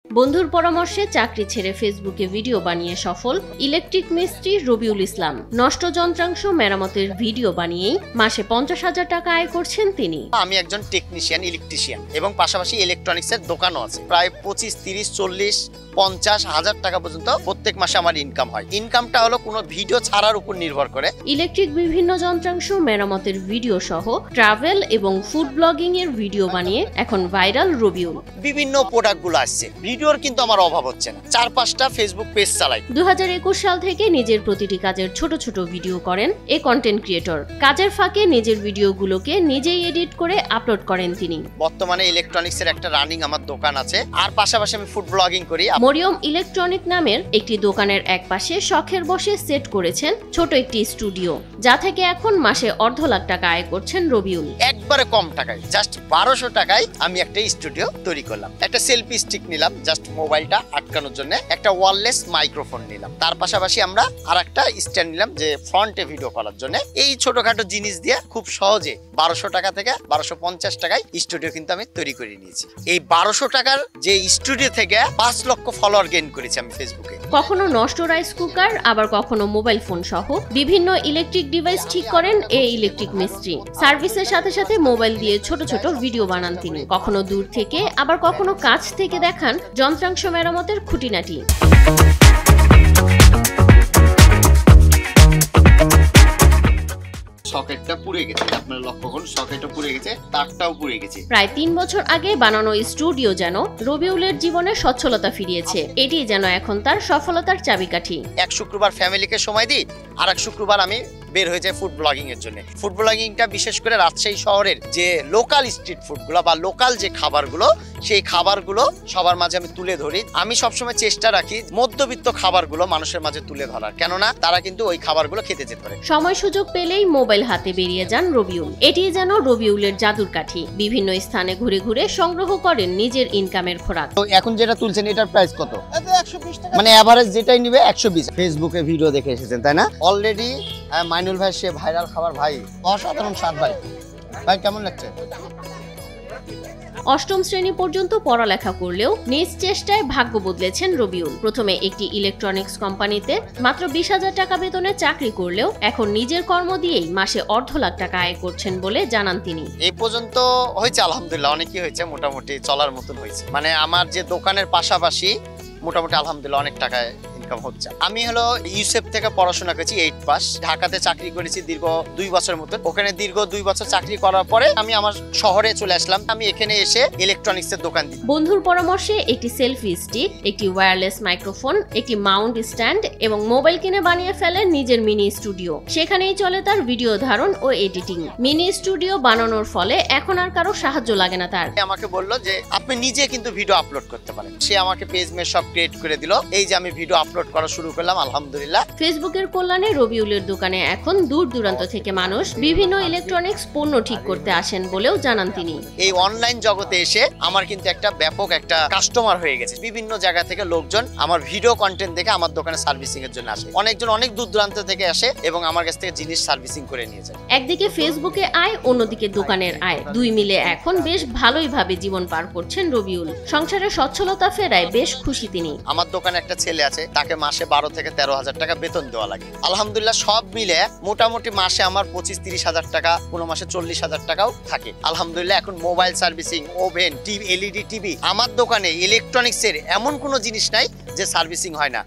বন্ধুর পরামর্শে চাকরি ছেড়ে ফেসবুকে ভিডিও বানিয়ে সফল ইলেকট্রিক মিস্ত্রি রবিউল ইসলাম। নষ্ট যন্ত্রাংশ মেরামতের ভিডিও বানিয়েই মাসে 50,000 টাকা আয় করছেন তিনি। আমি একজন টেকনিশিয়ান, ইলেকট্রিশিয়ান এবং পাশাপাশি ইলেকট্রনিক্সের দোকানও আছে। প্রায় 25, 30, 40, 50,000 টাকা পর্যন্ত প্রত্যেক মাসে আমার ইনকাম হয়। ইনকামটা হলো কোনো ভিডিও ছাড়ার উপর নির্ভর করে। ইলেকট্রিক বিভিন্ন যন্ত্রাংশ মেরামতের ভিডিও সহ ট্রাভেল এবং ফুড ব্লগিং এর ভিডিও বানিয়ে এখন ভাইরাল রবিউল। বিভিন্ন প্রোডাক্টগুলো আসছে, ভিডিওর কিন্তু আমার অভাব হচ্ছে না। 4-5টা ফেসবুক পেজ চালাই। 2021 সাল থেকে নিজের প্রতিটি কাজের ছোট ছোট ভিডিও করেন এ কন্টেন্ট ক্রিয়েটর। কাজের ফাঁকে নিজের ভিডিওগুলোকে নিজেই এডিট করে আপলোড করেন তিনি। বর্তমানে ইলেকট্রনিক্সের একটা রানিং আমার দোকান আছে, আর পাশাপাশি আমি ফুড ব্লগিং করি। মরিয়ম ইলেকট্রনিক নামের একটি দোকানের একপাশে শখের বসে সেট করেছেন ছোট একটি স্টুডিও, যা থেকে এখন মাসে 1.5 লাখ টাকা আয় করছেন রবিউল। একবারে কম টাকায়, জাস্ট 1200 টাকায় আমি একটা স্টুডিও তৈরি করলাম। একটা সেলফি স্টিক নিলাম জাস্ট মোবাইলটা আটকানোর জন্য, একটা ওয়্যারলেস মাইক্রোফোন নিলাম, তার পাশাপাশি আমরা আরেকটা স্ট্যান্ড নিলাম যে ফ্রন্টে ভিডিও করার জন্য। এই ছোটখাটো জিনিস দিয়ে খুব সহজে 1200 টাকা থেকে 1250 টাকায় স্টুডিও কিন্তু আমি তৈরি করে নিয়েছি। এই 1200 টাকার যে স্টুডিও থেকে 5 লক্ষ ফলোয়ার গেইন করেছি আমি ফেসবুকে। কখনো নষ্ট রাইস কুকার, আবার কখনো মোবাইল ফোন সহ বিভিন্ন ইলেকট্রিক ডিভাইস ঠিক করেন এই ইলেকট্রিক মিস্ত্রি। সার্ভিসের সাথে সাথে মোবাইল দিয়ে ছোট ছোট ভিডিও বানান তিনি। কখনো দূর থেকে, আবার কখনো কাছ থেকে দেখান যন্ত্রাংশ মেরামতের খুঁটিনাটি। সকেটটা পুড়ে গেছে, আপনারা লক্ষ্য করুন, সকেটটা পুড়ে গেছে, তারটাও পুড়ে গেছে। প্রায় 3 বছর আগে বানানো স্টুডিও যেন রবিউলের জীবনে সচ্ছলতা ফিরিয়েছে। এটি যেন এখন তার সফলতার চাবিকাঠি। এক শুক্রবার ফ্যামিলিকে সময় দিই, আর এক শুক্রবার আমি বের হয়ে যায় ফুড ব্লগিং এর জন্য। ফুড ব্লগিংটা বিশেষ করে রাজশাহী শহরের যে লোকাল স্ট্রিট ফুডগুলো বা লোকাল যে খাবারগুলো, সেই খাবারগুলো সবার মাঝে আমি তুলে ধরি। আমি সবসময় চেষ্টা রাখি মধ্যবিত্ত খাবারগুলো মানুষের মাঝে তুলে ধরার, কেননা তারা কিন্তু ওই খাবারগুলো খেতে যেতে পারে। সময় সুযোগ পেলেই মোবাইল হাতে বেরিয়ে যান রবিউল। এটি যেন রবিউলের জাদুর কাঠি। বিভিন্ন স্থানে ঘুরে ঘুরে সংগ্রহ করেন নিজের ইনকামের খোরাক। তো এখন যেটা তুলছেন এটার প্রাইস কত? 120 টাকা, মানে এভারেজ যেটাই নিবে 120। ফেসবুকে ভিডিও দেখে এসেছেন তাই না? অলরেডি মাইনুল ভাই সে ভাইরাল খাবার, ভাই অসাধারণ স্বাদ। ভাই কেমন লাগছে? 8ম শ্রেণী পর্যন্ত পড়ালেখা করলেও নিজ চেষ্টায় ভাগ্য বদলেছেন রবিউল। প্রথমে একটি ইলেকট্রনিক্স কোম্পানিতে মাত্র 20,000 টাকা বেতনে চাকরি করলেও এখন নিজের কর্ম দিয়েই মাসে 1.5 লাখ টাকা আয় করছেন বলে জানান তিনি। এই পর্যন্ত হয়েছে আলহামদুলিল্লাহ, অনেকই হয়েছে, মোটামুটি চলার মতন হয়েছে। মানে আমার যে দোকানের পাশাপাশি মোটামুটি আলহামদুলিল্লাহ অনেক টাকায় ইনকাম হচ্ছে। আমি হলো ইউসেফ থেকে পড়াশোনা করেছি 8 পাস। ঢাকাতে চাকরি করেছি দীর্ঘ 2 বছর মতো। ওখানে দীর্ঘ 2 বছর চাকরি করার পরে আমি আমার শহরে চলে আসলাম। আমি এখানে এসে ইলেকট্রনিক্স এর দোকান দিই। বন্ধুর পরামর্শে একটি সেলফি স্টিক, একটি ওয়্যারলেস মাইক্রোফোন, একটি মাউন্ট স্ট্যান্ড এবং মোবাইল কিনে বানিয়ে ফেলেন নিজের মিনি স্টুডিও। সেখানেই চলে তার ভিডিও ধারণ ও এডিটিং। মিনি স্টুডিও বানানোর ফলে এখন আর কারো সাহায্য লাগে না তার। আমাকে বললো যে আপনি নিজে কিন্তু ভিডিও আপলোড করতে পারেন। সে আমাকে পেজ মে সব ক্রিয়েট করে দিল। এই যে আমি ভিডিও আপলোড করা শুরু করলাম আলহামদুলিল্লাহ। ফেসবুকের কল্যাণে রবিউলের দোকানে এখন দূর দূরান্ত থেকে মানুষ বিভিন্ন ইলেকট্রনিক্স পণ্য ঠিক করতে আসেন বলেও জানান তিনি। এই অনলাইন জগতে এসে আমার কিন্তু একটা ব্যাপক একটা কাস্টমার হয়ে গেছে। বিভিন্ন জায়গা থেকে লোকজন আমার ভিডিও কন্টেন্ট দেখে আমার দোকানে সার্ভিসিং এর জন্য আসে। অনেকজন অনেক দূর দূরান্ত থেকে আসে এবং আমার কাছ থেকে জিনিস সার্ভিসিং করে নিয়ে যায়। একদিকে ফেসবুকে আয়, অন্যদিকে দোকানের আয়, দুই মিলে এখন বেশ ভালোই ভাবে জীবন পার করছেন রবিউল। সংসারে সচ্ছলতা ফেরায় বেশ খুশি তিনি। আমার দোকানে একটা ছেলে আছে, তাকে মাসে 12 থেকে 13,000 টাকা বেতন দেওয়া লাগে। আলহামদুলিল্লাহ সব মিলে মোটামুটি মাসে আমার 25-30,000 টাকা, কোনো মাসে 40,000 টাকাও থাকে আলহামদুলিল্লাহ। এখন mobile servicing, oven, TV, LED TV, আমার দোকানে ইলেকট্রনিক্স এর এমন কোনো জিনিস নাই যে সার্ভিসিং হয় না।